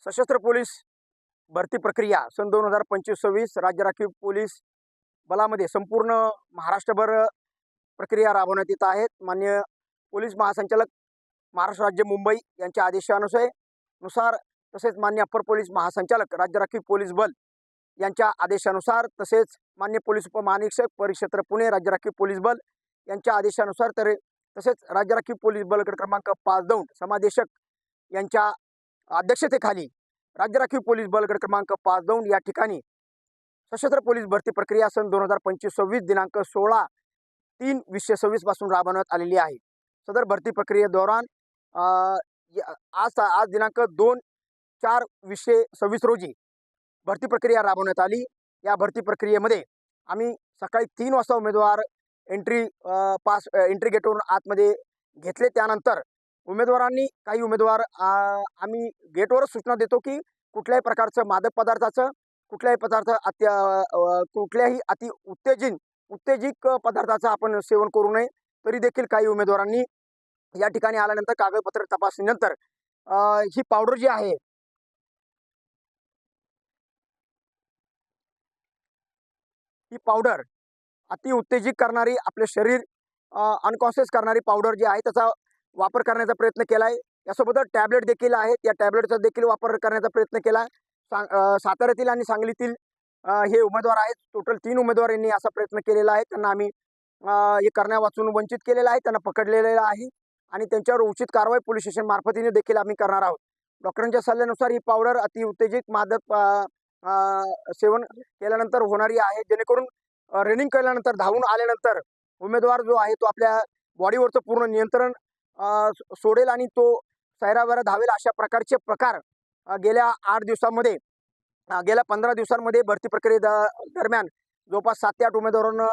सशस्त्र पोलीस भरती प्रक्रिया सन 2025-26 राज्य राखीव पोलीस बलामध्ये संपूर्ण महाराष्ट्रभर प्रक्रिया राबवण्यात येत आहेत. माननीय पोलीस महासंचालक महाराष्ट्र राज्य मुंबई यांच्या आदेशानुसार तसेच माननीय अप्पर पोलीस महासंचालक राज्य राखीव पोलीस बल यांच्या आदेशानुसार तसेच माननीय पोलीस उपमहानिरीक्षक परिक्षेत्र पुणे राज्य राखीव पोलीस बल यांच्या आदेशानुसार तसेच राज्य राखीव पोलीस बल गट क्रमांक 5 दौंड समादेशक यांच्या अध्यक्षतेखाली राज्य राखीव पोलीस बल गट क्रमांक 5 दौंड या ठिकाणी सशस्त्र पोलीस भरती प्रक्रिया सन 2025-26 दिनांक 16/3/2026 पासून राबवण्यात आलेली आहे. सदर भरती प्रक्रियेदौरान आज दिनांक 2/4/2026 रोजी भरती प्रक्रिया राबवण्यात आली. या भरती प्रक्रियेमध्ये आम्ही सकाळी 3 वाजता उमेदवार एंट्री गेटवरून आतमध्ये घेतले. त्यानंतर काही उमेदवार आम्ही गेटवरच सूचना देतो की कुठल्याही प्रकारचं मादक पदार्थाचं कुठल्याही उत्तेजिक पदार्थाचं आपण सेवन करू नये. तरी देखील काही उमेदवारांनी या ठिकाणी आल्यानंतर कागदपत्र तपासणीनंतर ही पावडर जी आहे ही पावडर अति उत्तेजित करणारी, आपले शरीर अनकॉन्शियस करणारी पावडर जी आहे त्याचा वापर करण्याचा प्रयत्न केला आहे. यासोबत टॅबलेट देखील आहेत. या टॅबलेटचा देखील वापर करण्याचा प्रयत्न केला. साताऱ्यातील आणि सांगलीतील हे उमेदवार आहेत. टोटल 3 उमेदवार यांनी असा प्रयत्न केलेला आहे. त्यांना आम्ही हे करण्यापासून वंचित केलेलं आहे. त्यांना पकडलेलं आहे आणि त्यांच्यावर उचित कारवाई पोलीस स्टेशन मार्फतीने देखील आम्ही करणार आहोत. डॉक्टरांच्या सल्ल्यानुसार ही पावडर अति उत्तेजित मादक सेवन केल्यानंतर होणारी आहे, जेणेकरून रनिंग केल्यानंतर धावून आल्यानंतर उमेदवार जो आहे तो आपल्या बॉडीवरचं पूर्ण नियंत्रण सोडेल आणि तो सैरावैरा धावेल. अशा प्रकारचे प्रकार गेल्या 15 दिवसांमध्ये भरती दरम्यान जवळपास 7 ते 8 उमेदवारांना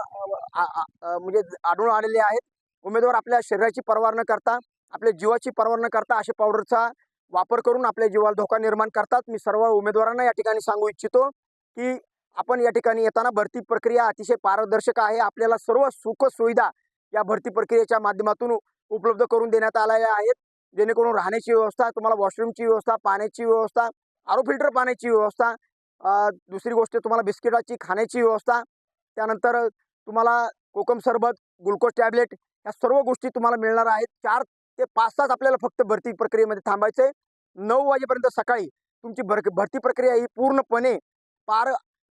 म्हणजे आढळून आलेले आहेत. उमेदवार आपल्या शरीराची पर्वा न करता, आपल्या जीवाची पर्वा न करता अशा पावडरचा वापर करून आपल्या जीवाला धोका निर्माण करतात. मी सर्व उमेदवारांना या ठिकाणी सांगू इच्छितो की आपण या ठिकाणी येताना भरती प्रक्रिया अतिशय पारदर्शक आहे. आपल्याला सर्व सुख सुविधा या भरती प्रक्रियेच्या माध्यमातून उपलब्ध करून देण्यात आलेल्या आहेत, जेणेकरून राहण्याची व्यवस्था, तुम्हाला वॉशरूमची व्यवस्था, पाण्याची व्यवस्था, आरो फिल्टर पाण्याची व्यवस्था, दुसरी गोष्ट तुम्हाला बिस्किटाची खाण्याची व्यवस्था, त्यानंतर तुम्हाला कोकम सरबत, ग्लुकोज टॅबलेट या सर्व गोष्टी तुम्हाला मिळणार आहेत. 4 ते 5 तास आपल्याला फक्त भरती प्रक्रियेमध्ये थांबायचे. 9 वाजेपर्यंत सकाळी तुमची भरती प्रक्रिया ही पूर्णपणे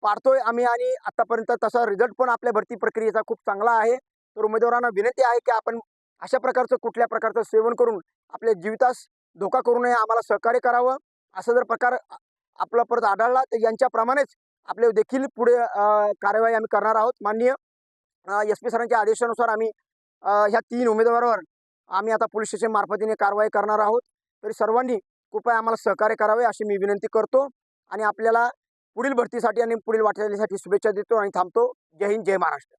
पाडतोय आम्ही आणि आतापर्यंत तसा रिझल्ट पण आपल्या भरती प्रक्रियेचा खूप चांगला आहे. तर उमेदवारांना विनंती आहे की आपण अशा प्रकारचं कुठल्या प्रकारचं सेवन करून आपल्या जीवितास धोका करू नये, आम्हाला सहकार्य करावं. असा जर प्रकार आपला परत आढळला तर यांच्याप्रमाणेच आपले देखील पुढे कार्यवाही आम्ही करणार आहोत. माननीय SP सरांच्या आदेशानुसार आम्ही ह्या 3 उमेदवारांवर आम्ही आता पोलीस स्टेशन मार्फतीने कारवाई करणार आहोत. तरी सर्वांनी कृपया आम्हाला सहकार्य करावे अशी मी विनंती करतो आणि आपल्याला पुढील भरतीसाठी आणि पुढील वाटचालीसाठी शुभेच्छा देतो आणि थांबतो. जय हिंद, जय महाराष्ट्र.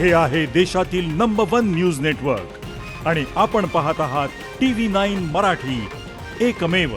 हे आहे देशातील नंबर 1 न्यूज नेटवर्क आणि आपण पाहत आहात TV9 मराठी, एकमेव.